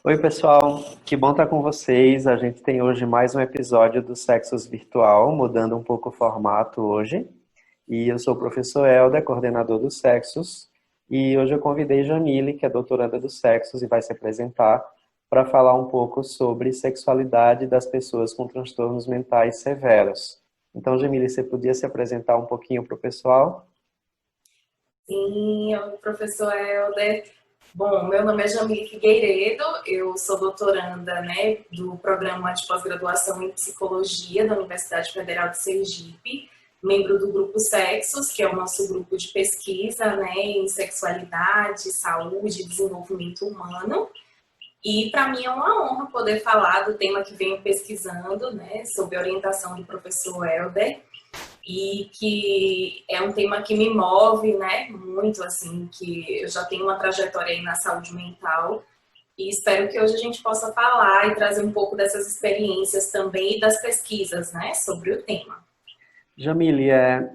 Oi, pessoal, que bom estar com vocês. A gente tem hoje mais um episódio do Sexos Virtual, mudando um pouco o formato hoje. E eu sou o professor Helder, coordenador do Sexos, e hoje eu convidei Jamile, que é doutoranda do Sexos e vai se apresentar para falar um pouco sobre sexualidade das pessoas com transtornos mentais severos. Então, Jamile, você podia se apresentar um pouquinho para o pessoal? Sim, professor Helder. Bom, meu nome é Jamile Figueiredo, eu sou doutoranda, né, do programa de pós-graduação em psicologia da Universidade Federal de Sergipe, membro do grupo Sexos, que é o nosso grupo de pesquisa, né, em sexualidade, saúde e desenvolvimento humano. E para mim é uma honra poder falar do tema que venho pesquisando, né, sob a orientação do professor Helder, e que é um tema que me move, né, muito, assim, que eu já tenho uma trajetória aí na saúde mental e espero que hoje a gente possa falar e trazer um pouco dessas experiências também e das pesquisas, né, sobre o tema. Jamile,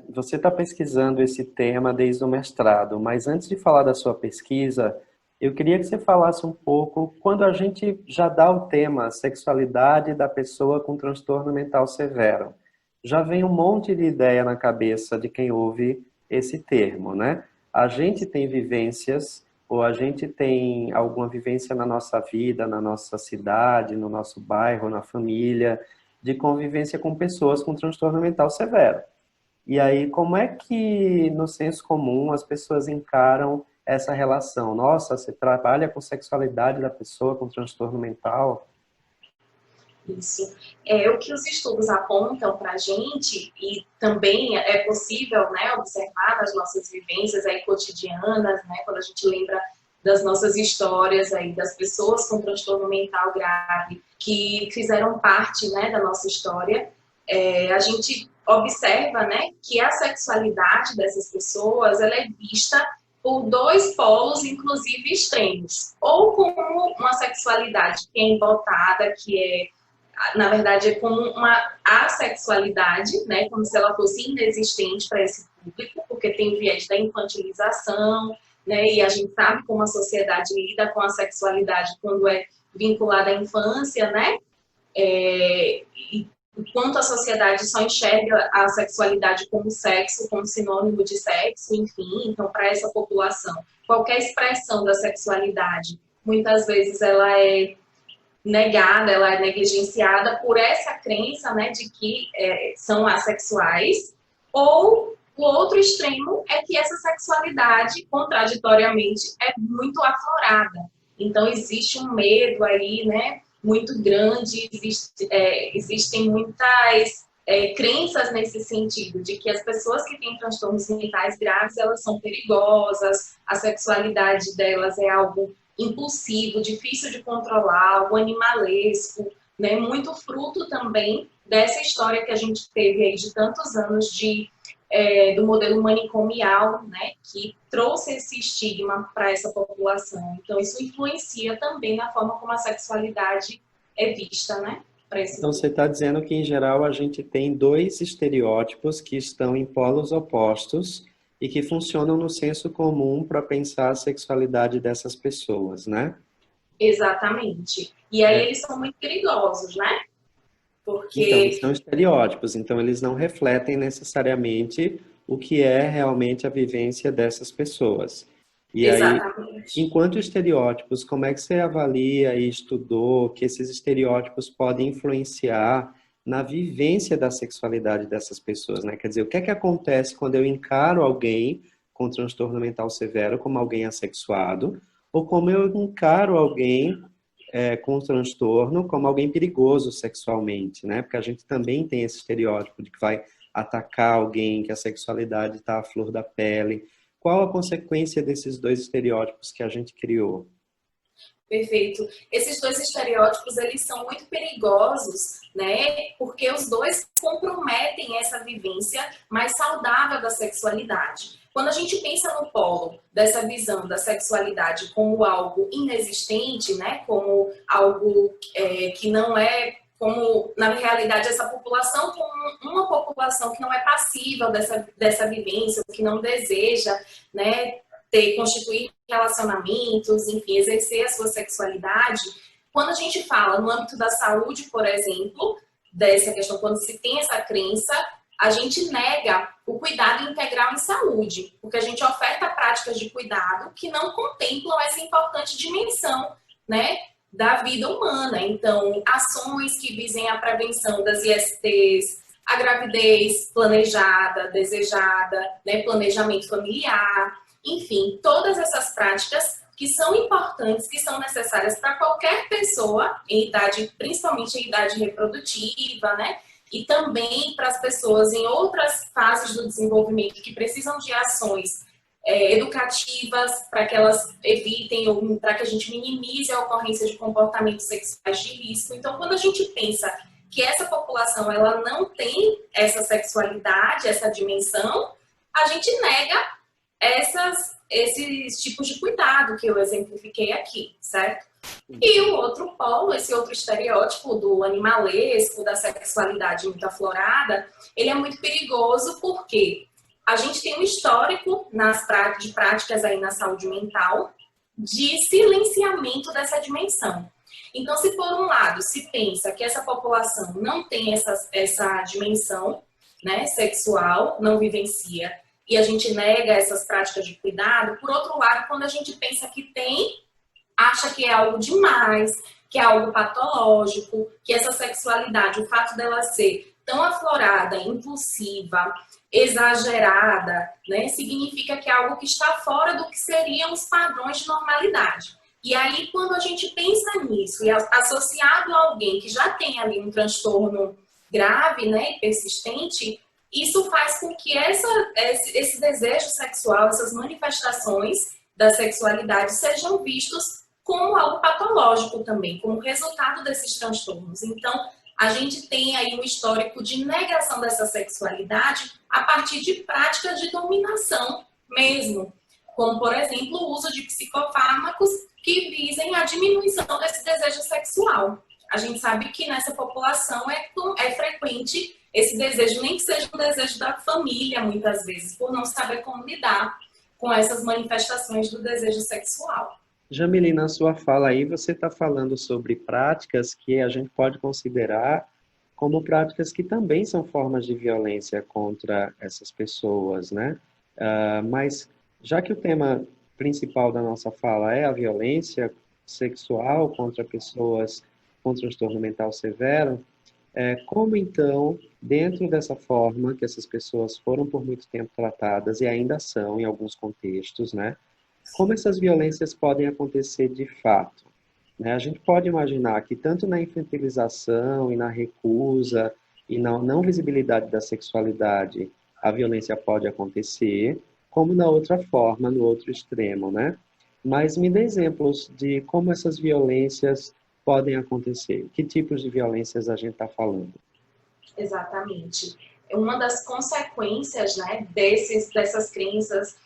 você está pesquisando esse tema desde o mestrado, mas antes de falar da sua pesquisa, eu queria que você falasse um pouco, quando a gente já dá o tema sexualidade da pessoa com transtorno mental severo, já vem um monte de ideia na cabeça de quem ouve esse termo, né? A gente tem vivências, ou a gente tem alguma vivência na nossa vida, na nossa cidade, no nosso bairro, na família, de convivência com pessoas com transtorno mental severo. E aí, como é que no senso comum as pessoas encaram essa relação? Nossa, você trabalha com sexualidade da pessoa com transtorno mental? Isso. É o que os estudos apontam para a gente, e também é possível, né, observar nas nossas vivências aí cotidianas, né, quando a gente lembra das nossas histórias aí, das pessoas com transtorno mental grave que fizeram parte, né, da nossa história, a gente observa, né, que a sexualidade dessas pessoas ela é vista por dois polos, inclusive extremos, ou como uma sexualidade que é embotada, que é na verdade, é como uma assexualidade, né? Como se ela fosse inexistente para esse público, porque tem o viés da infantilização, né? E a gente sabe como a sociedade lida com a sexualidade quando é vinculada à infância, né? E o quanto a sociedade só enxerga a sexualidade como sexo, como sinônimo de sexo, enfim. Então, para essa população, qualquer expressão da sexualidade, muitas vezes ela é negada, ela é negligenciada por essa crença, né, de que são assexuais, ou o outro extremo é que essa sexualidade, contraditoriamente, é muito aflorada. Então, existe um medo aí, né, muito grande, existem muitas crenças nesse sentido, de que as pessoas que têm transtornos mentais graves, elas são perigosas, a sexualidade delas é algo impulsivo, difícil de controlar, algo animalesco, né? Muito fruto também dessa história que a gente teve aí de tantos anos do modelo manicomial, né? Que trouxe esse estigma para essa população. Então, isso influencia também na forma como a sexualidade é vista, né? Para esse Então, você público. está dizendo que, em geral, a gente tem dois estereótipos que estão em polos opostos e que funcionam no senso comum para pensar a sexualidade dessas pessoas, né? Exatamente. E aí É, eles são muito perigosos, né? então, eles Porque, são estereótipos, então eles não refletem necessariamente o que é realmente a vivência dessas pessoas. E aí, exatamente. enquanto estereótipos, como é que você avalia e estudou que esses estereótipos podem influenciar na vivência da sexualidade dessas pessoas, né? Quer dizer, o que é que acontece quando eu encaro alguém com transtorno mental severo como alguém assexuado, ou como eu encaro alguém com transtorno como alguém perigoso sexualmente, né? Porque a gente também tem esse estereótipo de que vai atacar alguém, que a sexualidade está à flor da pele. Qual a consequência desses dois estereótipos que a gente criou? Perfeito. Esses dois estereótipos, eles são muito perigosos, né? Porque os dois comprometem essa vivência mais saudável da sexualidade. Quando a gente pensa no polo dessa visão da sexualidade como algo inexistente, né? Como algo que não é como, na realidade, essa população como uma população que não é passível dessa vivência, que não deseja, né, constituir relacionamentos, enfim, exercer a sua sexualidade, Quando a gente fala no âmbito da saúde, por exemplo, dessa questão, quando se tem essa crença, a gente nega o cuidado integral em saúde, porque a gente oferta práticas de cuidado que não contemplam essa importante dimensão, né, da vida humana. Então, ações que visem a prevenção das ISTs, a gravidez planejada, desejada, né, planejamento familiar, enfim, todas essas práticas que são importantes, que são necessárias para qualquer pessoa em idade, principalmente em idade reprodutiva, né? E também para as pessoas em outras fases do desenvolvimento que precisam de ações educativas para que elas evitem ou para que a gente minimize a ocorrência de comportamentos sexuais de risco. Então, quando a gente pensa que essa população ela não tem essa sexualidade, essa dimensão, a gente nega esses tipos de cuidado que eu exemplifiquei aqui, certo? E o outro polo, esse outro estereótipo do animalesco, da sexualidade muito aflorada, ele é muito perigoso porque a gente tem um histórico de práticas aí na saúde mental de silenciamento dessa dimensão. Então, se por um lado se pensa que essa população não tem essa dimensão, né, sexual, não vivencia, e a gente nega essas práticas de cuidado, por outro lado, quando a gente pensa que tem, acha que é algo demais, que é algo patológico, que essa sexualidade, o fato dela ser tão aflorada, impulsiva, exagerada, né, significa que é algo que está fora do que seriam os padrões de normalidade. E aí, quando a gente pensa nisso, e associado a alguém que já tem ali um transtorno grave, né, e persistente, isso faz com que esse desejo sexual, essas manifestações da sexualidade sejam vistos como algo patológico também, como resultado desses transtornos. Então, a gente tem aí um histórico de negação dessa sexualidade a partir de práticas de dominação mesmo, como, por exemplo, o uso de psicofármacos que visem a diminuição desse desejo sexual. A gente sabe que nessa população é frequente esse desejo, nem que seja um desejo da família, muitas vezes, por não saber como lidar com essas manifestações do desejo sexual. Jamile, na sua fala aí, você está falando sobre práticas que a gente pode considerar como práticas que também são formas de violência contra essas pessoas, né? Mas, já que o tema principal da nossa fala é a violência sexual contra pessoas com transtorno mental severo, como então, dentro dessa forma que essas pessoas foram por muito tempo tratadas e ainda são em alguns contextos, né? Como essas violências podem acontecer de fato? Né? A gente pode imaginar que tanto na infantilização e na recusa e na não visibilidade da sexualidade a violência pode acontecer, como na outra forma, no outro extremo, né? Mas me dê exemplos de como essas violências podem acontecer. Que tipos de violências a gente está falando? Exatamente. Uma das consequências, né, dessas crenças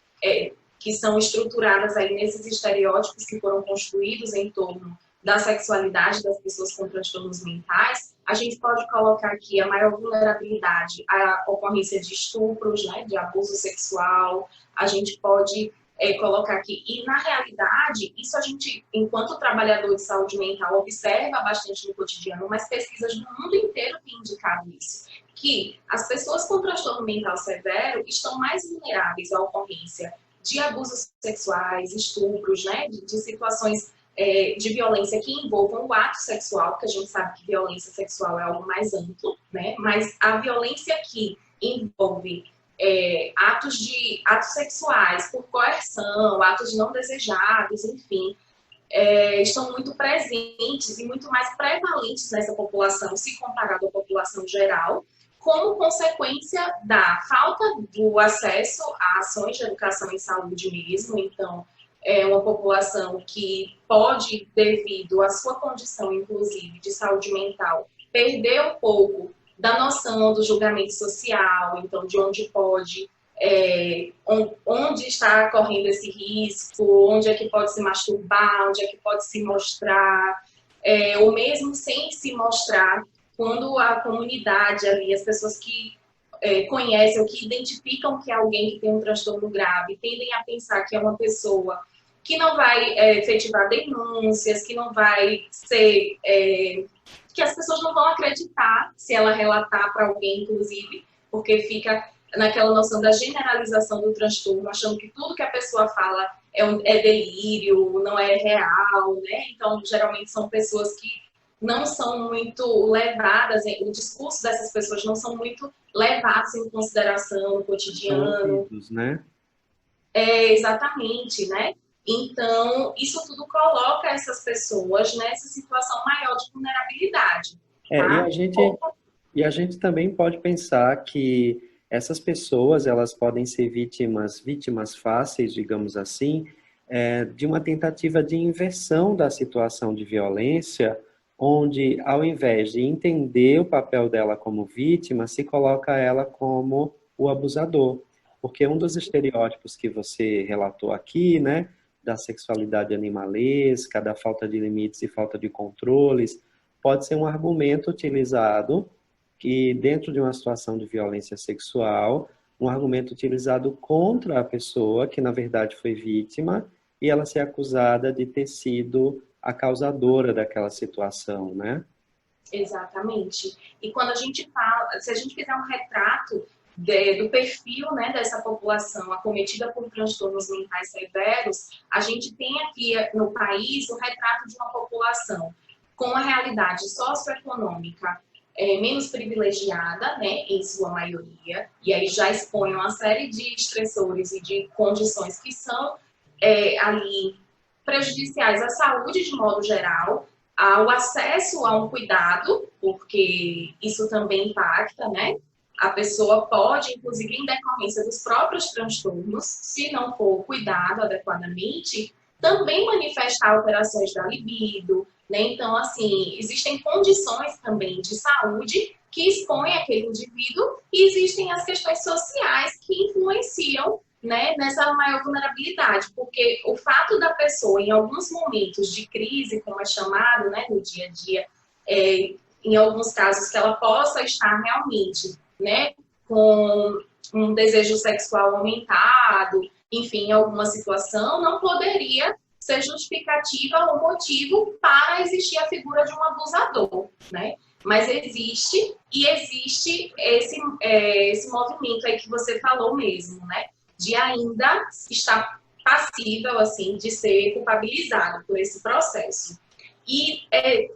que são estruturadas aí nesses estereótipos que foram construídos em torno da sexualidade das pessoas com transtornos mentais, a gente pode colocar aqui a maior vulnerabilidade, a ocorrência de estupros, né, de abuso sexual, a gente pode colocar aqui. E, na realidade, isso a gente, enquanto trabalhador de saúde mental, observa bastante no cotidiano, mas pesquisas do mundo inteiro têm indicado isso, que as pessoas com transtorno mental severo estão mais vulneráveis à ocorrência de abusos sexuais, estupros, né, de situações de violência que envolvam o ato sexual, que a gente sabe que violência sexual é algo mais amplo, né, mas a violência que envolve atos sexuais por coerção, atos não desejados, enfim, estão muito presentes e muito mais prevalentes nessa população, se comparado à população geral, como consequência da falta do acesso a ações de educação em saúde mesmo. Então, é uma população que pode, devido à sua condição, inclusive, de saúde mental, perder um pouco da noção do julgamento social, então, de onde pode, onde está correndo esse risco, onde é que pode se masturbar, onde é que pode se mostrar, ou mesmo sem se mostrar, quando a comunidade ali, as pessoas que conhecem ou que identificam que é alguém que tem um transtorno grave, tendem a pensar que é uma pessoa que não vai efetivar denúncias, que não vai ser... que as pessoas não vão acreditar se ela relatar para alguém, inclusive, porque fica naquela noção da generalização do transtorno, achando que tudo que a pessoa fala é delírio, não é real, né? Então, geralmente são pessoas que não são muito levadas, o discurso dessas pessoas não são muito levados em consideração no cotidiano. Ouvidos, né? Exatamente, né? Então, isso tudo coloca essas pessoas nessa situação maior de vulnerabilidade, É, tá? e a gente também pode pensar que essas pessoas, elas podem ser vítimas fáceis, digamos assim, de uma tentativa de inversão da situação de violência, onde, ao invés de entender o papel dela como vítima, se coloca ela como o abusador. Porque um dos estereótipos que você relatou aqui, né, da sexualidade animalesca, da falta de limites e falta de controles, pode ser um argumento utilizado que, dentro de uma situação de violência sexual, um argumento utilizado contra a pessoa que, na verdade, foi vítima, e ela ser acusada de ter sido a causadora daquela situação, né? Exatamente. E quando a gente fala, se a gente fizer um retrato do perfil, né, dessa população acometida por transtornos mentais severos, a gente tem aqui no país o retrato de uma população com uma realidade socioeconômica menos privilegiada, né, em sua maioria, e aí já expõe uma série de estressores e de condições que são ali prejudiciais à saúde de modo geral, ao acesso a um cuidado, porque isso também impacta, né? A pessoa pode, inclusive, em decorrência dos próprios transtornos, se não for cuidado adequadamente, também manifestar alterações da libido, né? Então, assim, existem condições também de saúde que expõem aquele indivíduo e existem as questões sociais que influenciam, né, nessa maior vulnerabilidade, porque o fato da pessoa, em alguns momentos de crise, como é chamado, né, no dia a dia, em alguns casos que ela possa estar realmente, né, com um desejo sexual aumentado, enfim, em alguma situação, não poderia ser justificativa ou motivo para existir a figura de um abusador, né? Mas existe, e existe esse movimento aí que você falou mesmo, né? De ainda estar passível, assim, de ser culpabilizado por esse processo. E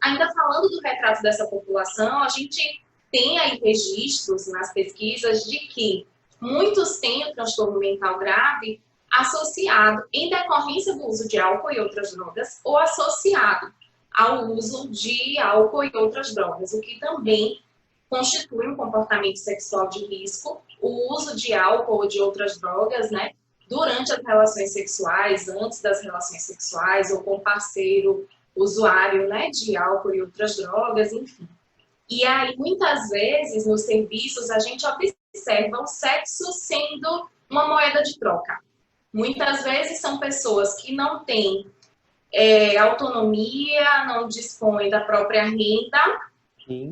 ainda falando do retrato dessa população, a gente tem aí registros nas pesquisas de que muitos têm o transtorno mental grave associado em decorrência do uso de álcool e outras drogas ou associado ao uso de álcool e outras drogas, o que também constitui um comportamento sexual de risco, o uso de álcool ou de outras drogas, né, durante as relações sexuais, antes das relações sexuais, ou com parceiro usuário, né, de álcool e outras drogas, enfim. E aí, muitas vezes, nos serviços, a gente observa o sexo sendo uma moeda de troca. Muitas vezes são pessoas que não têm autonomia, não dispõem da própria renda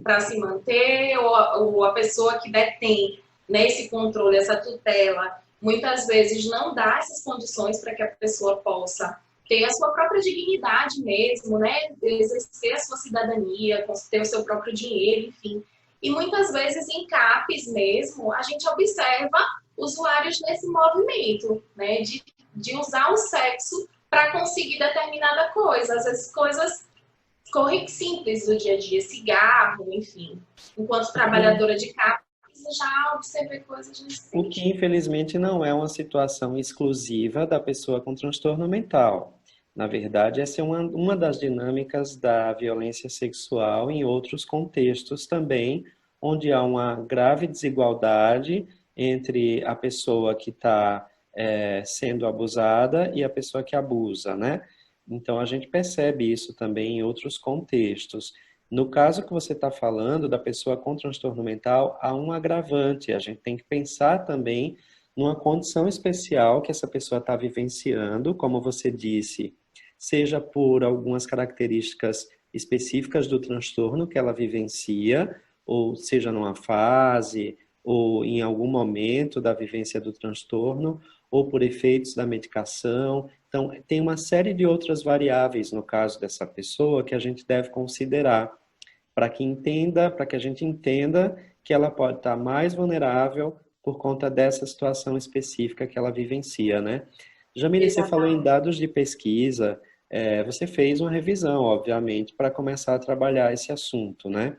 para se manter, ou a pessoa que detém, né, esse controle, essa tutela, muitas vezes não dá essas condições para que a pessoa possa ter a sua própria dignidade mesmo, né, exercer a sua cidadania, ter o seu próprio dinheiro, enfim. E muitas vezes em CAPs mesmo, a gente observa usuários nesse movimento, né, de usar o sexo para conseguir determinada coisa, às vezes coisas simples do dia a dia, cigarro, enfim. Enquanto trabalhadora de CAPs, eu já observei coisas nesse O sentido. que, infelizmente, não é uma situação exclusiva da pessoa com transtorno mental. Na verdade, essa é uma das dinâmicas da violência sexual em outros contextos também, onde há uma grave desigualdade entre a pessoa que está sendo abusada e a pessoa que abusa, né? Então, a gente percebe isso também em outros contextos. No caso que você está falando da pessoa com transtorno mental, há um agravante. A gente tem que pensar também numa condição especial que essa pessoa está vivenciando, como você disse, seja por algumas características específicas do transtorno que ela vivencia, ou seja numa fase, ou em algum momento da vivência do transtorno, ou por efeitos da medicação. Então, tem uma série de outras variáveis no caso dessa pessoa que a gente deve considerar para que a gente entenda que ela pode estar mais vulnerável por conta dessa situação específica que ela vivencia, né? Jamile, você falou em Exatamente. dados de pesquisa, você fez uma revisão, obviamente, para começar a trabalhar esse assunto, né?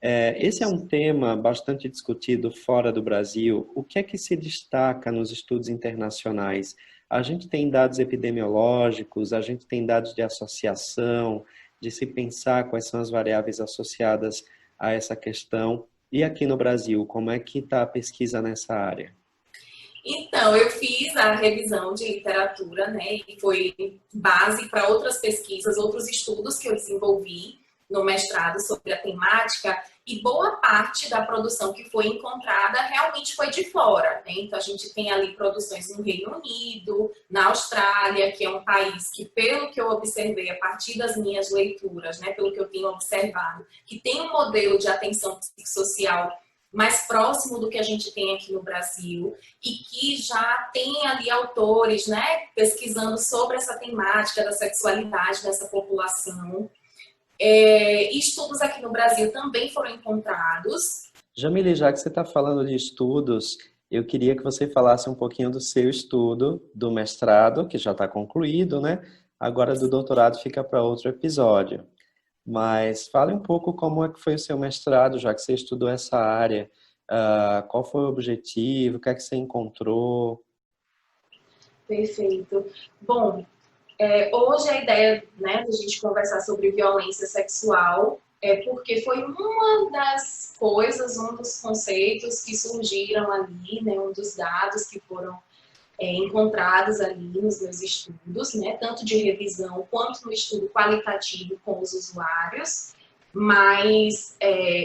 Esse é um Isso. tema bastante discutido fora do Brasil. O que é que se destaca nos estudos internacionais? A gente tem dados epidemiológicos, a gente tem dados de associação, de se pensar quais são as variáveis associadas a essa questão. E aqui no Brasil, como é que está a pesquisa nessa área? Então, eu fiz a revisão de literatura, né, e foi base para outras pesquisas, outros estudos que eu desenvolvi no mestrado sobre a temática, e boa parte da produção que foi encontrada realmente foi de fora, né? Então, a gente tem ali produções no Reino Unido, na Austrália, que é um país que, pelo que eu observei a partir das minhas leituras, né, pelo que eu tenho observado, que tem um modelo de atenção psicossocial mais próximo do que a gente tem aqui no Brasil e que já tem ali autores, né, pesquisando sobre essa temática da sexualidade dessa população. Estudos aqui no Brasil também foram encontrados. Jamile, já que você está falando de estudos, eu queria que você falasse um pouquinho do seu estudo, do mestrado, que já está concluído, né? Agora do doutorado fica para outro episódio. Mas fale um pouco como é que foi o seu mestrado, já que você estudou essa área. Qual foi o objetivo? O que é que você encontrou? Perfeito. Bom, hoje a ideia, né, de a gente conversar sobre violência sexual é porque foi uma das coisas, um dos conceitos que surgiram ali, né, um dos dados que foram encontrados ali nos meus estudos, né, tanto de revisão quanto no estudo qualitativo com os usuários. Mas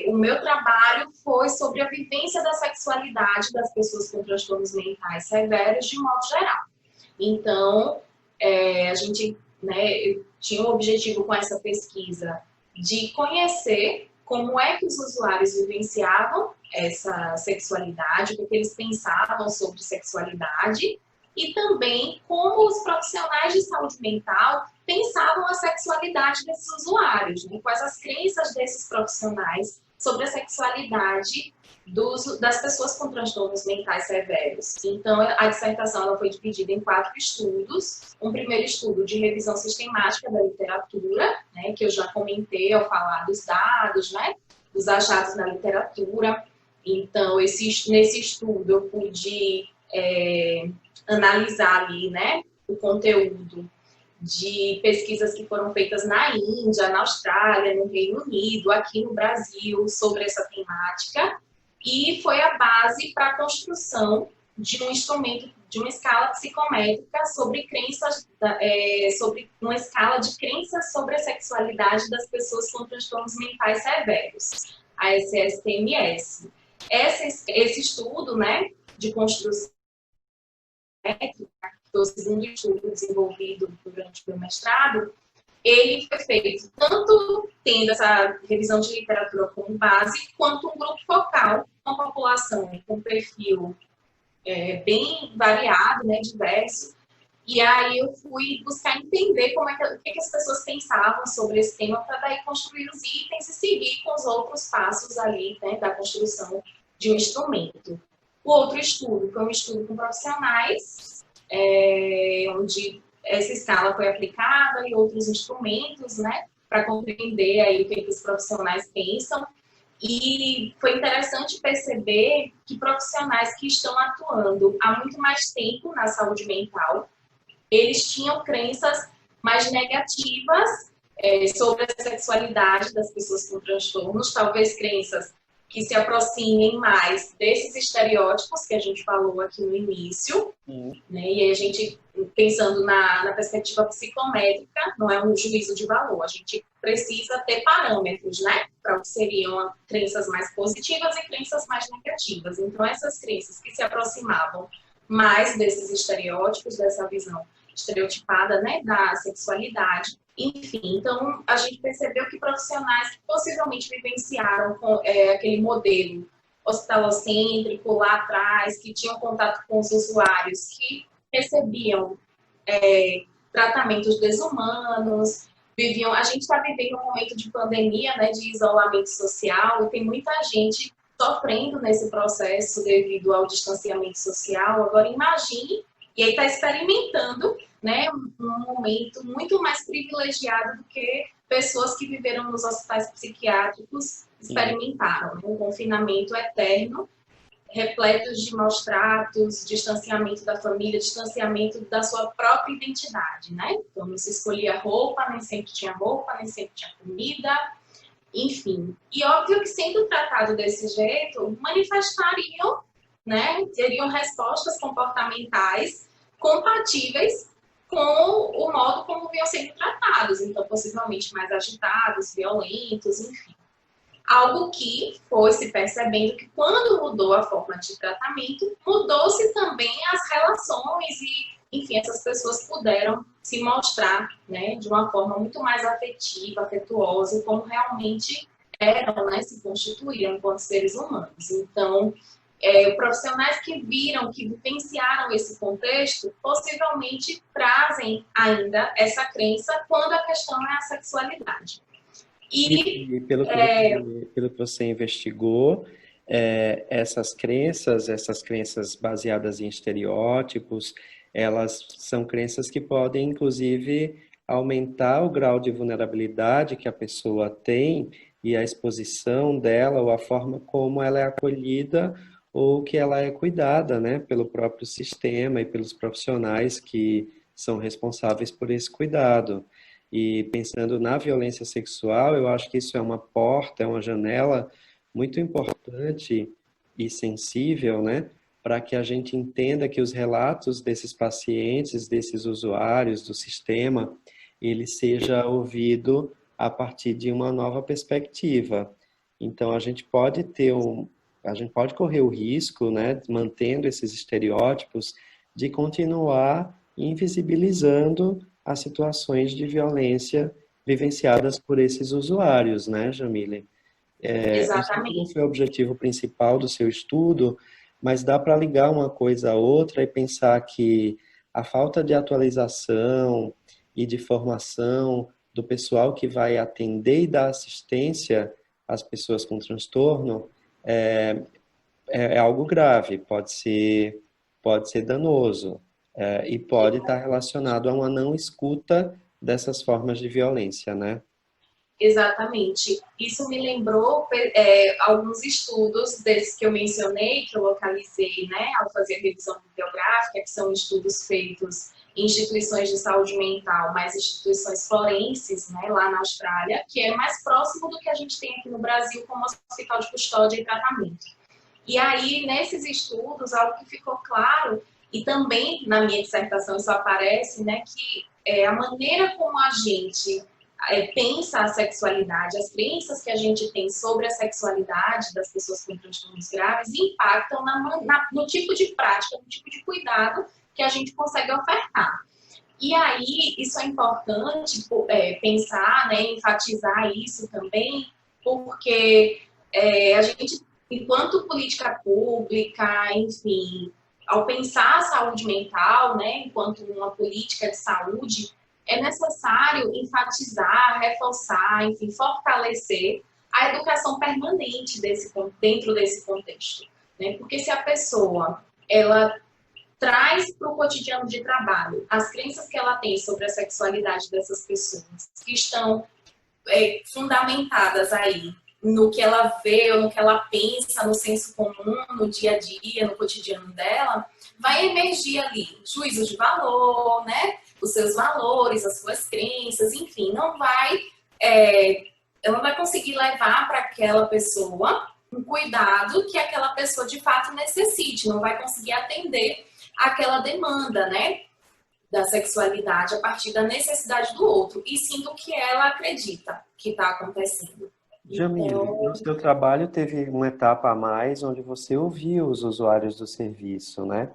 o meu trabalho foi sobre a vivência da sexualidade das pessoas com transtornos mentais severos de modo geral. Então, a gente, né, tinha um objetivo com essa pesquisa de conhecer como é que os usuários vivenciavam essa sexualidade, o que eles pensavam sobre sexualidade e também como os profissionais de saúde mental pensavam a sexualidade desses usuários, né? Quais as crenças desses profissionais sobre a sexualidade das pessoas com transtornos mentais severos. Então, a dissertação ela foi dividida em 4 estudos. Um primeiro estudo de revisão sistemática da literatura, né, que eu já comentei ao falar dos dados, né, dos achados na literatura. Então, nesse estudo eu pude analisar ali, né, o conteúdo de pesquisas que foram feitas na Índia, na Austrália, no Reino Unido, aqui no Brasil, sobre essa temática, e foi a base para a construção de um instrumento, de uma escala psicométrica sobre crenças, sobre uma escala de crenças sobre a sexualidade das pessoas com transtornos mentais severos, a SSTMS. Esse estudo, né, de construção foi o segundo estudo desenvolvido durante o meu mestrado, ele foi feito tanto tendo essa revisão de literatura como base, quanto um grupo focal, uma população com um perfil bem variado, né, diverso. E aí eu fui buscar entender como o que as pessoas pensavam sobre esse tema para daí construir os itens e seguir com os outros passos ali, né, da construção de um instrumento. O outro estudo foi um estudo com profissionais, onde essa escala foi aplicada e outros instrumentos, né, para compreender aí o que os profissionais pensam. E foi interessante perceber que profissionais que estão atuando há muito mais tempo na saúde mental, eles tinham crenças mais negativas sobre a sexualidade das pessoas com transtornos, talvez crenças que se aproximem mais desses estereótipos que a gente falou aqui no início, né? E aí a gente, pensando na perspectiva psicométrica, não é um juízo de valor, a gente precisa ter parâmetros, né, para o que seriam crenças mais positivas e crenças mais negativas. Então, essas crenças que se aproximavam mais desses estereótipos, dessa visão estereotipada, né, da sexualidade. Enfim, então a gente percebeu que profissionais que possivelmente vivenciaram aquele modelo hospitalocêntrico lá atrás, que tinham contato com os usuários, que recebiam tratamentos desumanos, viviam. A gente está vivendo um momento de pandemia, né, de isolamento social, e tem muita gente sofrendo nesse processo devido ao distanciamento social. Agora imagine, e aí está experimentando, né, um momento muito mais privilegiado do que pessoas que viveram nos hospitais psiquiátricos experimentaram, né, um confinamento eterno, repletos de maus tratos, distanciamento da família, distanciamento da sua própria identidade, né? Então, não se escolhia roupa, nem sempre tinha roupa, nem sempre tinha comida, enfim. E óbvio que sendo tratado desse jeito, manifestariam, né? Teriam respostas comportamentais compatíveis com o modo como vinham sendo tratados. Então, possivelmente mais agitados, violentos, enfim. Algo que foi se percebendo que quando mudou a forma de tratamento, mudou-se também as relações e, enfim, essas pessoas puderam se mostrar, né, de uma forma muito mais afetiva, afetuosa, como realmente eram, né, se constituíram enquanto seres humanos. Então, profissionais que viram, que vivenciaram esse contexto, possivelmente trazem ainda essa crença quando a questão é a sexualidade. E pelo que você investigou, essas crenças baseadas em estereótipos, elas são crenças que podem, inclusive, aumentar o grau de vulnerabilidade que a pessoa tem e a exposição dela, ou a forma como ela é acolhida ou que ela é cuidada, né, pelo próprio sistema e pelos profissionais que são responsáveis por esse cuidado. E pensando na violência sexual, eu acho que isso é uma porta, é uma janela muito importante e sensível, né? Para que a gente entenda que os relatos desses pacientes, desses usuários do sistema, ele seja ouvido a partir de uma nova perspectiva. Então, a gente pode correr o risco, né, mantendo esses estereótipos, de continuar invisibilizando as situações de violência vivenciadas por esses usuários, né, Jamile? Eu sei que não Exatamente. foi o objetivo principal do seu estudo, mas dá para ligar uma coisa a outra e pensar que a falta de atualização e de formação do pessoal que vai atender e dar assistência às pessoas com transtorno é algo grave, pode ser danoso, e pode estar relacionado a uma não escuta dessas formas de violência, né? Exatamente. Isso me lembrou alguns estudos desses que eu mencionei, que eu localizei, né, ao fazer a revisão bibliográfica, que são estudos feitos em instituições de saúde mental, mas instituições forenses, né, lá na Austrália, que é mais próximo do que a gente tem aqui no Brasil como hospital de custódia e tratamento. E aí, nesses estudos, algo que ficou claro, e também na minha dissertação isso aparece, né, que a maneira como a gente pensa a sexualidade, as crenças que a gente tem sobre a sexualidade das pessoas com transtornos graves impactam no tipo de prática, no tipo de cuidado que a gente consegue ofertar. E aí, isso é importante pensar, né, enfatizar isso também, porque a gente, enquanto política pública, enfim, ao pensar a saúde mental, né, enquanto uma política de saúde, é necessário enfatizar, reforçar, enfim, fortalecer a educação permanente dentro desse contexto. Né? Porque se a pessoa ela traz para o cotidiano de trabalho as crenças que ela tem sobre a sexualidade dessas pessoas, que estão fundamentadas aí no que ela vê, ou no que ela pensa, no senso comum, no dia a dia, no cotidiano dela, vai emergir ali juízos de valor, né? Os seus valores, as suas crenças, enfim, ela não vai conseguir levar para aquela pessoa um cuidado que aquela pessoa de fato necessite, não vai conseguir atender aquela demanda, né, da sexualidade a partir da necessidade do outro, e sim do que ela acredita que está acontecendo. Jamile, no seu trabalho teve uma etapa a mais onde você ouviu os usuários do serviço, né?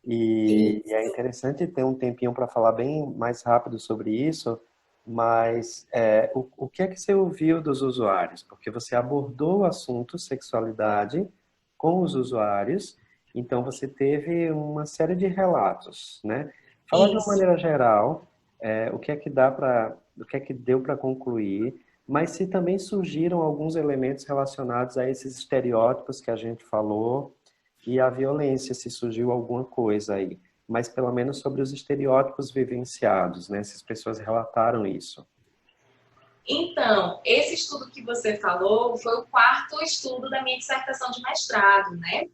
E é interessante ter um tempinho para falar bem mais rápido sobre isso, mas o que é que você ouviu dos usuários? Porque você abordou o assunto sexualidade com os usuários, então você teve uma série de relatos, né? Fala de uma Isso. maneira geral, o que é que dá para, o que é que deu para concluir, mas se também surgiram alguns elementos relacionados a esses estereótipos que a gente falou e a violência, se surgiu alguma coisa aí, mas pelo menos sobre os estereótipos vivenciados, né? Se as pessoas relataram isso. Então, esse estudo que você falou foi o quarto estudo da minha dissertação de mestrado, né?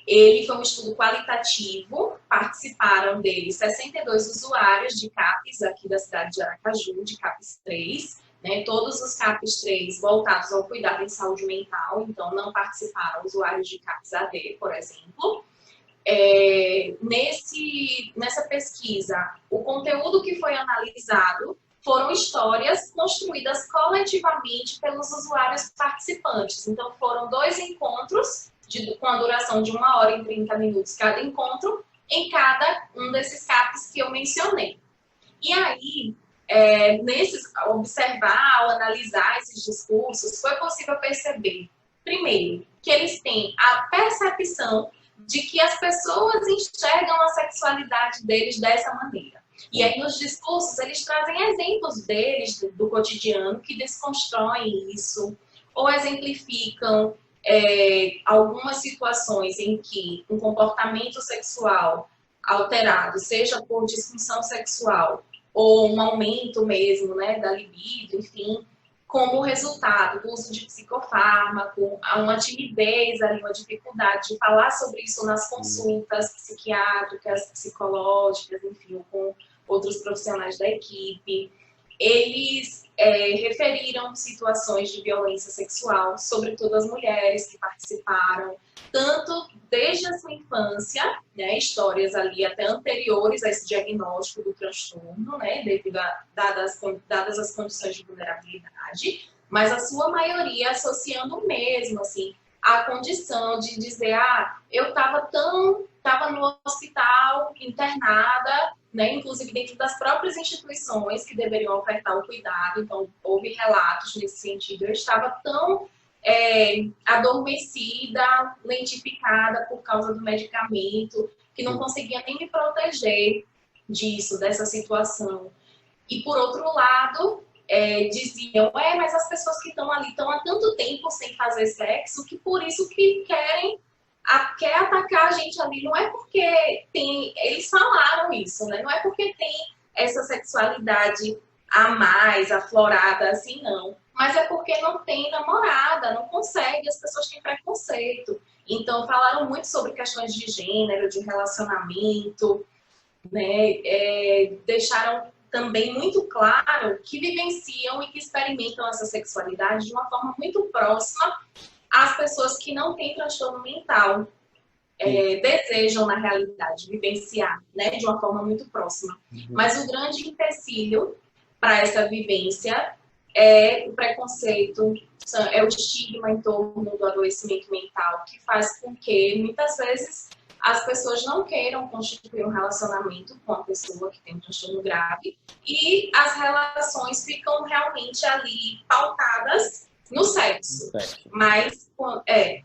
Ele foi um estudo qualitativo, participaram dele 62 usuários de CAPS aqui da cidade de Aracaju, de CAPS 3, né? Todos os CAPS 3 voltados ao cuidado em saúde mental, então não participaram usuários de CAPS AD, por exemplo. Nessa pesquisa, o conteúdo que foi analisado foram histórias construídas coletivamente pelos usuários participantes. Então, foram 2 encontros com a duração de 1 hora e 30 minutos cada encontro, em cada um desses CAPs que eu mencionei. E aí, observar, ao analisar esses discursos, foi possível perceber, primeiro, que eles têm a percepção de que as pessoas enxergam a sexualidade deles dessa maneira. E aí, nos discursos, eles trazem exemplos deles, do cotidiano, que desconstroem isso, ou exemplificam algumas situações em que um comportamento sexual alterado, seja por disfunção sexual, ou um aumento mesmo, né, da libido, enfim, como resultado do uso de psicofármaco, há uma timidez ali, uma dificuldade de falar sobre isso nas consultas psiquiátricas, psicológicas, enfim, com outros profissionais da equipe. Eles referiram situações de violência sexual, sobretudo as mulheres que participaram, tanto desde a sua infância, né, histórias ali até anteriores a esse diagnóstico do transtorno, né, devido dadas as condições de vulnerabilidade, mas a sua maioria associando mesmo, assim, a condição de dizer, eu estava no hospital internada, né, inclusive dentro das próprias instituições que deveriam ofertar o cuidado, então houve relatos nesse sentido, eu estava tão adormecida, lentificada por causa do medicamento, que não conseguia nem me proteger disso, dessa situação. E por outro lado, diziam, mas as pessoas que estão ali estão há tanto tempo sem fazer sexo, que por isso que quer atacar a gente ali, não é porque eles falaram isso, né? Não é porque tem essa sexualidade a mais, aflorada, assim, não. Mas é porque não tem namorada, não consegue, as pessoas têm preconceito. Então, falaram muito sobre questões de gênero, de relacionamento, né? Deixaram também muito claro que vivenciam e que experimentam essa sexualidade de uma forma muito próxima às pessoas que não têm transtorno mental. Desejam, na realidade, vivenciar, né, de uma forma muito próxima. Mas o grande empecilho para essa vivência é o preconceito, é o estigma em torno do adoecimento mental, que faz com que, muitas vezes, as pessoas não queiram constituir um relacionamento com a pessoa que tem um transtorno grave e as relações ficam realmente ali pautadas no sexo. Mas,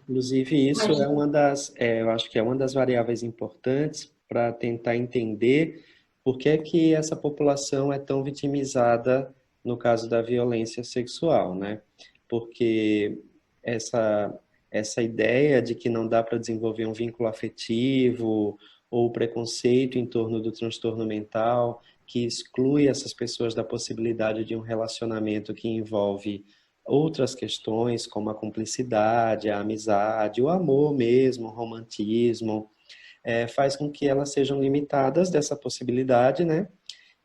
Inclusive, isso é uma das, eu acho que é uma das variáveis importantes para tentar entender por que é que essa população é tão vitimizada no caso da violência sexual, né? Porque essa ideia de que não dá para desenvolver um vínculo afetivo ou o preconceito em torno do transtorno mental que exclui essas pessoas da possibilidade de um relacionamento que envolve outras questões, como a cumplicidade, a amizade, o amor mesmo, o romantismo, faz com que elas sejam limitadas dessa possibilidade, né?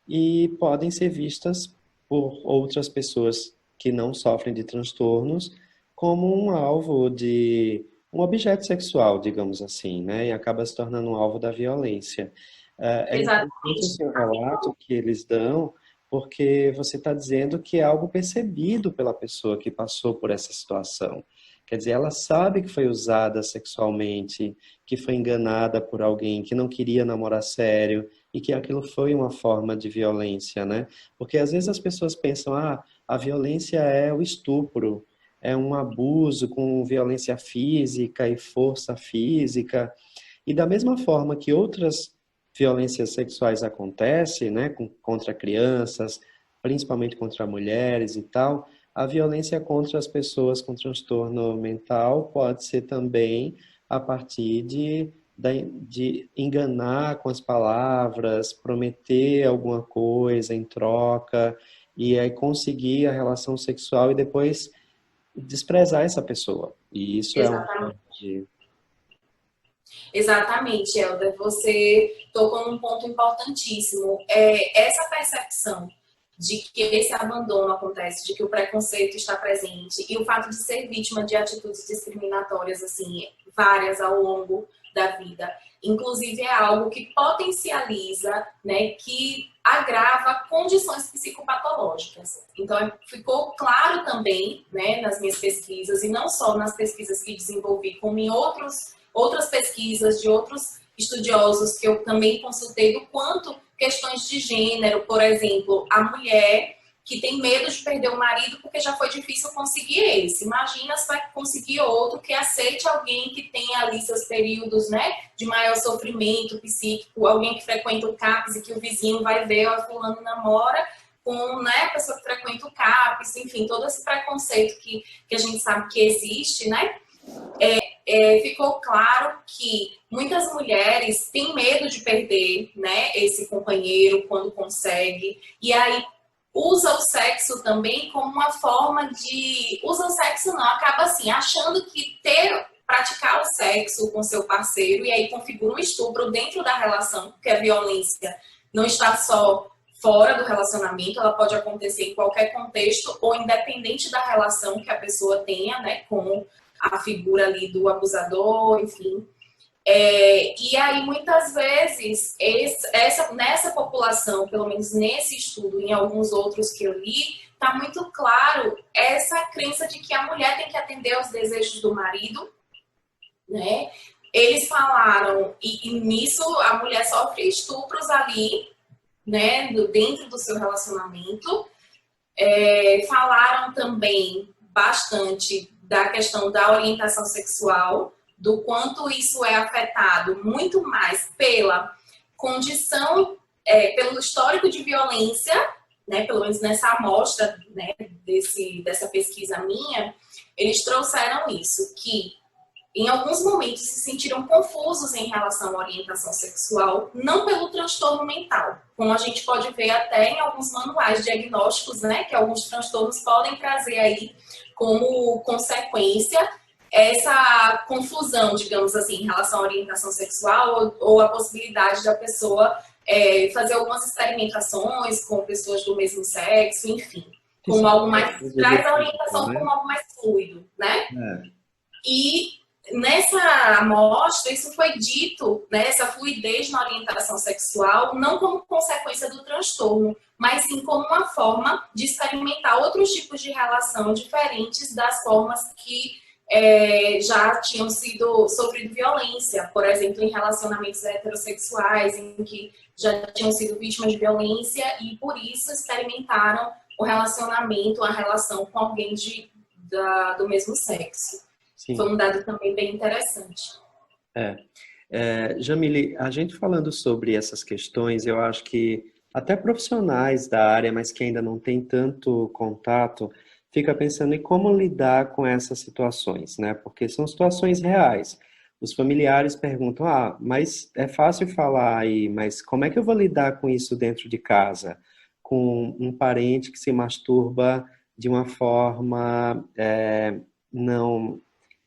E podem ser vistas por outras pessoas que não sofrem de transtornos como um alvo de um objeto sexual, digamos assim, né? E acaba se tornando um alvo da violência. É interessante esse relato que eles dão, porque você está dizendo que é algo percebido pela pessoa que passou por essa situação. Quer dizer, ela sabe que foi usada sexualmente, que foi enganada por alguém, que não queria namorar sério e que aquilo foi uma forma de violência, né? Porque às vezes as pessoas pensam, a violência é o estupro, é um abuso com violência física e força física. E da mesma forma que outras violências sexuais acontecem, né, contra crianças, principalmente contra mulheres e tal, a violência contra as pessoas com transtorno mental pode ser também a partir de enganar com as palavras, prometer alguma coisa em troca, e aí conseguir a relação sexual e depois desprezar essa pessoa. E isso é uma forma Exatamente. de... Exatamente, Helder. Você tocou num ponto importantíssimo. Essa percepção de que esse abandono acontece, de que o preconceito está presente e o fato de ser vítima de atitudes discriminatórias, assim, várias ao longo da vida, inclusive é algo que potencializa, né, que agrava condições psicopatológicas. Então, ficou claro também, né, nas minhas pesquisas, e não só nas pesquisas que desenvolvi, como em outras pesquisas de outros estudiosos que eu também consultei, do quanto questões de gênero, por exemplo, a mulher que tem medo de perder o marido porque já foi difícil conseguir esse. Imagina se vai conseguir outro que aceite alguém que tenha ali seus períodos, né, de maior sofrimento psíquico, alguém que frequenta o CAPS e que o vizinho vai ver, ó, fulano namora com, né, a pessoa que frequenta o CAPS, enfim, todo esse preconceito que a gente sabe que existe, né? Ficou claro que muitas mulheres têm medo de perder, né, esse companheiro quando consegue, e aí usa o sexo também como uma forma de... Usa o sexo não, acaba assim, achando que praticar o sexo com seu parceiro, e aí configura um estupro dentro da relação, porque a violência não está só fora do relacionamento, ela pode acontecer em qualquer contexto, ou independente da relação que a pessoa tenha, né, com a figura ali do abusador, enfim. E aí, muitas vezes, nessa população, pelo menos nesse estudo, em alguns outros que eu li, está muito claro essa crença de que a mulher tem que atender aos desejos do marido, né? Eles falaram, e nisso a mulher sofre estupros ali, né, dentro do seu relacionamento. Falaram também bastante da questão da orientação sexual, do quanto isso é afetado muito mais pela condição, pelo histórico de violência, né, pelo menos nessa amostra, né, dessa pesquisa minha, eles trouxeram isso, que em alguns momentos se sentiram confusos em relação à orientação sexual, não pelo transtorno mental, como a gente pode ver até em alguns manuais diagnósticos, né, que alguns transtornos podem trazer aí como consequência essa confusão, digamos assim, em relação à orientação sexual ou a possibilidade da pessoa fazer algumas experimentações com pessoas do mesmo sexo, enfim, como algo mais, traz a orientação como algo mais fluido, né? E nessa amostra, isso foi dito, né, essa fluidez na orientação sexual, não como consequência do transtorno, mas sim como uma forma de experimentar outros tipos de relação diferentes das formas que já tinham sofrido violência, por exemplo, em relacionamentos heterossexuais, em que já tinham sido vítimas de violência e por isso experimentaram o relacionamento, a relação com alguém do mesmo sexo. Sim. Foi um dado também bem interessante. Jamile, a gente falando sobre essas questões, eu acho que até profissionais da área, mas que ainda não tem tanto contato, fica pensando em como lidar com essas situações, né? Porque são situações reais. Os familiares perguntam, mas é fácil falar aí, mas como é que eu vou lidar com isso dentro de casa? Com um parente que se masturba de uma forma não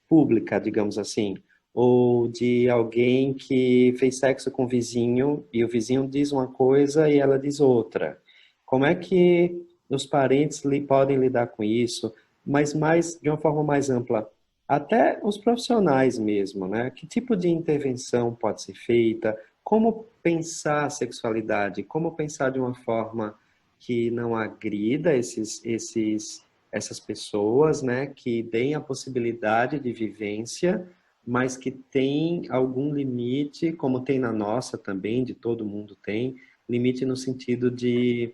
pública, digamos assim, ou de alguém que fez sexo com o vizinho e o vizinho diz uma coisa e ela diz outra. Como é que os parentes podem lidar com isso, mas de uma forma mais ampla? Até os profissionais mesmo, né? Que tipo de intervenção pode ser feita? Como pensar a sexualidade? Como pensar de uma forma que não agrida essas pessoas, né, que deem a possibilidade de vivência, mas que tem algum limite, como tem na nossa também, de todo mundo tem, limite no sentido de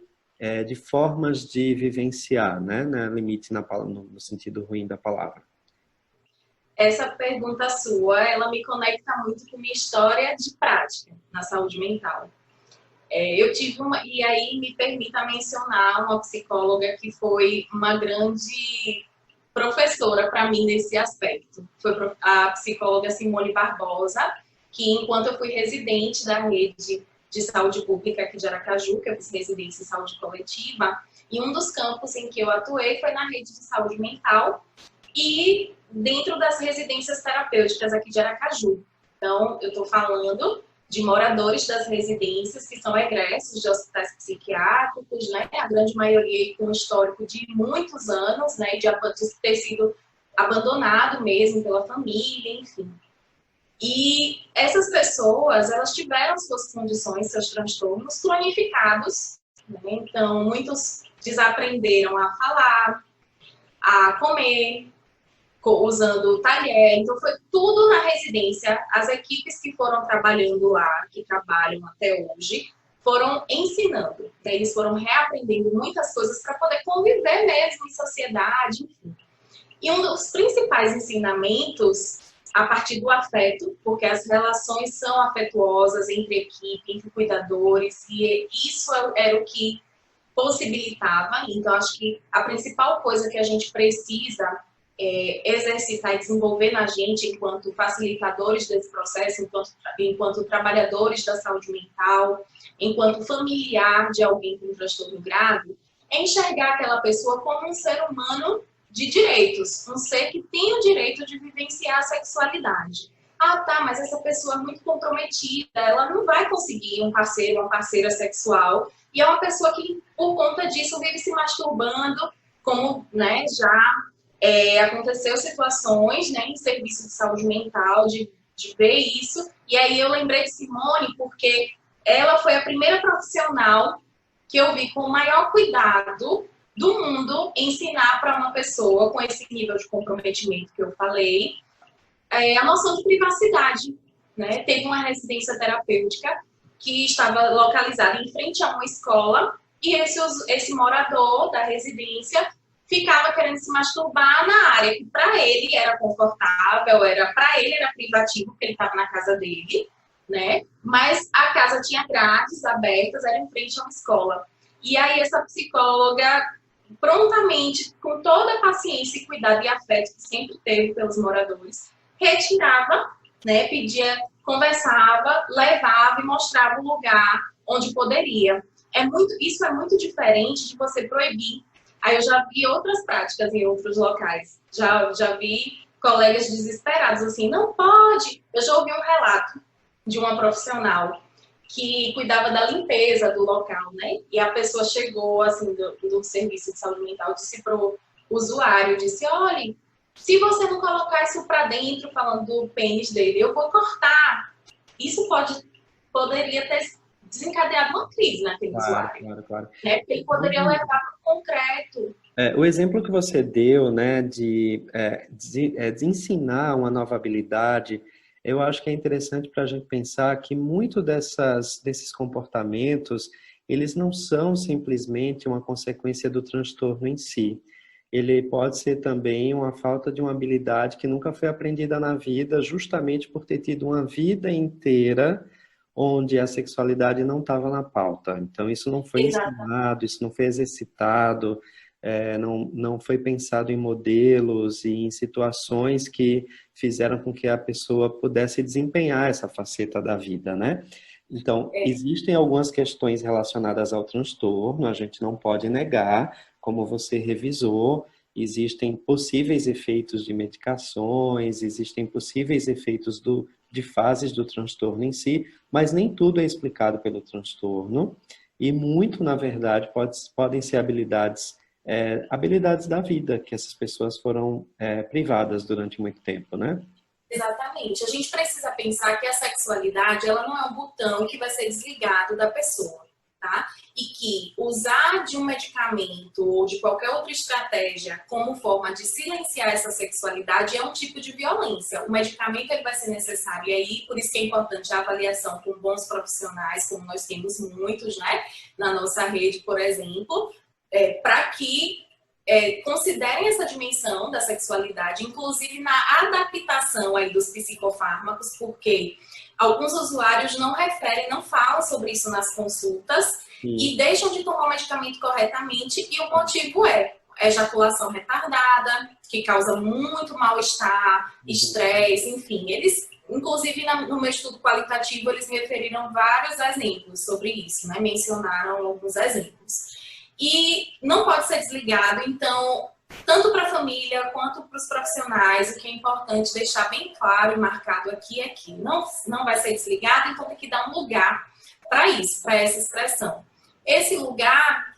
formas de vivenciar, né, limite no sentido ruim da palavra. essa pergunta sua, ela me conecta muito com minha história de prática na saúde mental. Eu tive uma, e aí me permita mencionar uma psicóloga que foi uma grande professora para mim nesse aspecto. Foi a psicóloga Simone Barbosa, que enquanto eu fui residente da rede de saúde pública aqui de Aracaju, que eu fiz residência em saúde coletiva, e um dos campos em que eu atuei foi na rede de saúde mental e dentro das residências terapêuticas aqui de Aracaju. Então, eu estou falando de moradores das residências que são egressos de hospitais psiquiátricos, né? A grande maioria com um histórico de muitos anos, né? De ter sido abandonado mesmo pela família, enfim. E essas pessoas, elas tiveram suas condições, seus transtornos cronificados, né? Então, muitos desaprenderam a falar, a comer, usando talher. Então, foi tudo na residência. As equipes que foram trabalhando lá, que trabalham até hoje, foram ensinando. Eles foram reaprendendo muitas coisas para poder conviver mesmo em sociedade, enfim. E um dos principais ensinamentos, a partir do afeto, porque as relações são afetuosas entre equipe, entre cuidadores, e isso era o que possibilitava. Então, acho que a principal coisa que a gente precisa exercitar e desenvolver na gente enquanto facilitadores desse processo, enquanto trabalhadores da saúde mental, enquanto familiar de alguém com transtorno grave, é enxergar aquela pessoa como um ser humano de direitos, um ser que tem o direito de vivenciar a sexualidade. Ah, tá, mas essa pessoa é muito comprometida, ela não vai conseguir um parceiro, uma parceira sexual, e é uma pessoa que, por conta disso, vive se masturbando, como, né, já aconteceu situações, né, em serviço de saúde mental, de ver isso. E aí eu lembrei de Simone porque ela foi a primeira profissional que eu vi com o maior cuidado do mundo ensinar para uma pessoa com esse nível de comprometimento que eu falei, a noção de privacidade, né? Teve uma residência terapêutica que estava localizada em frente a uma escola e esse morador da residência ficava querendo se masturbar na área que para ele era confortável, para ele era privativo, porque ele estava na casa dele, né? Mas a casa tinha grades abertas, era em frente a uma escola. E aí essa psicóloga prontamente, com toda a paciência e cuidado e afeto que sempre teve pelos moradores, retirava, né? Pedia, conversava, levava e mostrava o lugar onde poderia. Isso é muito diferente de você proibir. Aí eu já vi outras práticas em outros locais. Já vi colegas desesperados, assim, não pode. Eu já ouvi um relato de uma profissional que cuidava da limpeza do local, né? E a pessoa chegou, assim, do serviço de saúde mental, disse pro usuário, disse, olha, se você não colocar isso para dentro, falando do pênis dele, eu vou cortar. Isso poderia ter desencadeado uma crise naquele usuário. Claro. Né? Porque ele poderia levar para o concreto. O exemplo que você deu, né, de ensinar uma nova habilidade, eu acho que é interessante para a gente pensar que muito desses comportamentos, eles não são simplesmente uma consequência do transtorno em si. Ele pode ser também uma falta de uma habilidade que nunca foi aprendida na vida, justamente por ter tido uma vida inteira onde a sexualidade não estava na pauta. Então, isso não foi ensinado, isso não foi exercitado, não foi pensado em modelos e em situações que fizeram com que a pessoa pudesse desempenhar essa faceta da vida, né? Então, existem algumas questões relacionadas ao transtorno, a gente não pode negar, como você revisou, existem possíveis efeitos de medicações, existem possíveis efeitos de fases do transtorno em si, mas nem tudo é explicado pelo transtorno, e muito, na verdade, podem ser habilidades da vida, que essas pessoas foram privadas durante muito tempo, né? Exatamente. A gente precisa pensar que a sexualidade, ela não é um botão que vai ser desligado da pessoa, tá? E que usar de um medicamento ou de qualquer outra estratégia como forma de silenciar essa sexualidade é um tipo de violência. O medicamento ele vai ser necessário e aí, por isso que é importante a avaliação com bons profissionais, como nós temos muitos, né? Na nossa rede, por exemplo, para que considerem essa dimensão da sexualidade, inclusive na adaptação aí dos psicofármacos, porque alguns usuários não referem, não falam sobre isso nas consultas e deixam de tomar o medicamento corretamente, e o motivo é ejaculação retardada, que causa muito mal-estar, estresse, enfim. Eles, inclusive no meu estudo qualitativo, eles me referiram vários exemplos sobre isso, né? Mencionaram alguns exemplos. E não pode ser desligado, então, tanto para a família quanto para os profissionais, o que é importante deixar bem claro e marcado aqui é que não vai ser desligado, então tem que dar um lugar para isso, para essa expressão. Esse lugar,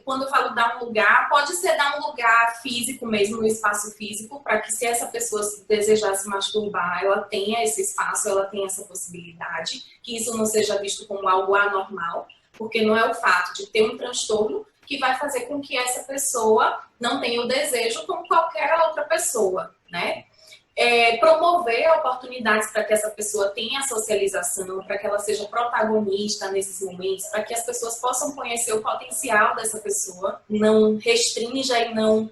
quando eu falo dar um lugar, pode ser dar um lugar físico mesmo, no espaço físico, para que se essa pessoa desejar se masturbar, ela tenha esse espaço, ela tenha essa possibilidade, que isso não seja visto como algo anormal, porque não é o fato de ter um transtorno que vai fazer com que essa pessoa não tenha o desejo como qualquer outra pessoa, né? Promover oportunidades para que essa pessoa tenha socialização, para que ela seja protagonista nesses momentos, para que as pessoas possam conhecer o potencial dessa pessoa, não restrinja e não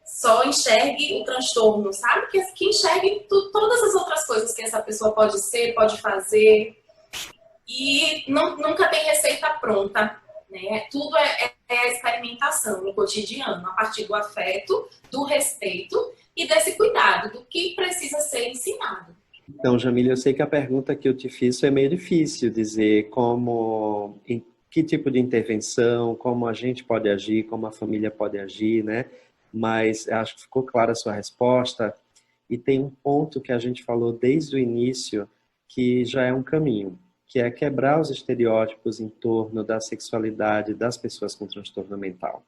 só enxergue o transtorno, sabe? Que enxergue todas as outras coisas que essa pessoa pode ser, pode fazer. E nunca tem receita pronta, né? Tudo é experimentação no cotidiano, a partir do afeto, do respeito e desse cuidado, do que precisa ser ensinado. Então, Jamília, eu sei que a pergunta que eu te fiz é meio difícil dizer em que tipo de intervenção, como a gente pode agir, como a família pode agir, né? Mas acho que ficou clara a sua resposta, e tem um ponto que a gente falou desde o início que já é um caminho, que é quebrar os estereótipos em torno da sexualidade das pessoas com transtorno mental.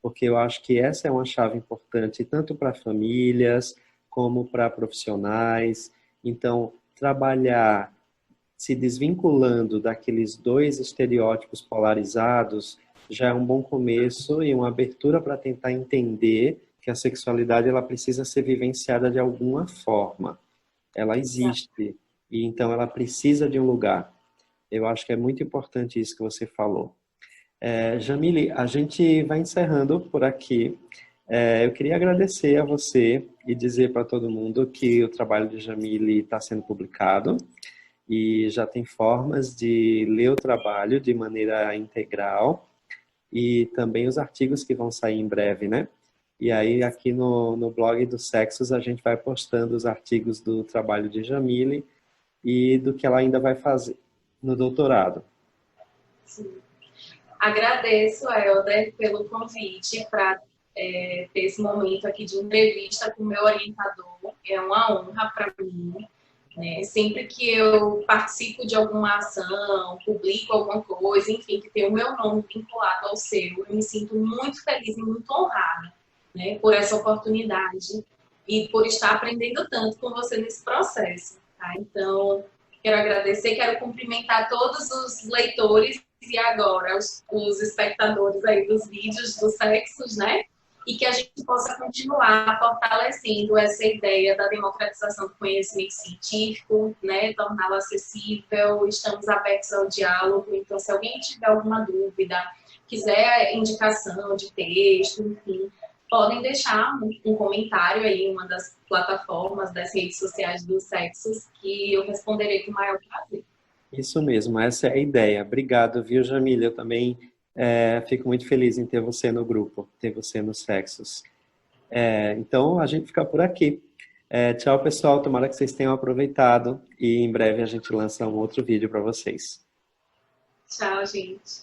Porque eu acho que essa é uma chave importante tanto para famílias como para profissionais. Então, trabalhar se desvinculando daqueles dois estereótipos polarizados já é um bom começo e uma abertura para tentar entender que a sexualidade ela precisa ser vivenciada de alguma forma. Ela existe e então ela precisa de um lugar. Eu acho que é muito importante isso que você falou. Jamile, a gente vai encerrando por aqui. Eu queria agradecer a você e dizer para todo mundo que o trabalho de Jamile está sendo publicado e já tem formas de ler o trabalho de maneira integral e também os artigos que vão sair em breve, né? E aí aqui no blog do Sexos a gente vai postando os artigos do trabalho de Jamile e do que ela ainda vai fazer no doutorado. Sim. Agradeço, Helder, pelo convite para ter esse momento aqui de entrevista com o meu orientador. É uma honra para mim. Né? Sempre que eu participo de alguma ação, publico alguma coisa, enfim, que tem o meu nome vinculado ao seu, eu me sinto muito feliz e muito honrada, né, por essa oportunidade e por estar aprendendo tanto com você nesse processo. Tá? Então, quero agradecer, quero cumprimentar todos os leitores e agora os espectadores aí dos vídeos dos Sexos, né? E que a gente possa continuar fortalecendo essa ideia da democratização do conhecimento científico, né? Torná-lo acessível, estamos abertos ao diálogo, então se alguém tiver alguma dúvida, quiser indicação de texto, enfim, podem deixar um comentário aí em uma das plataformas das redes sociais dos Sexos, que eu responderei com o maior prazer. Isso mesmo, essa é a ideia. Obrigado, viu, Jamília? Eu também fico muito feliz em ter você no grupo, ter você nos Sexos. Então, a gente fica por aqui. Tchau, pessoal. Tomara que vocês tenham aproveitado e em breve a gente lança um outro vídeo para vocês. Tchau, gente.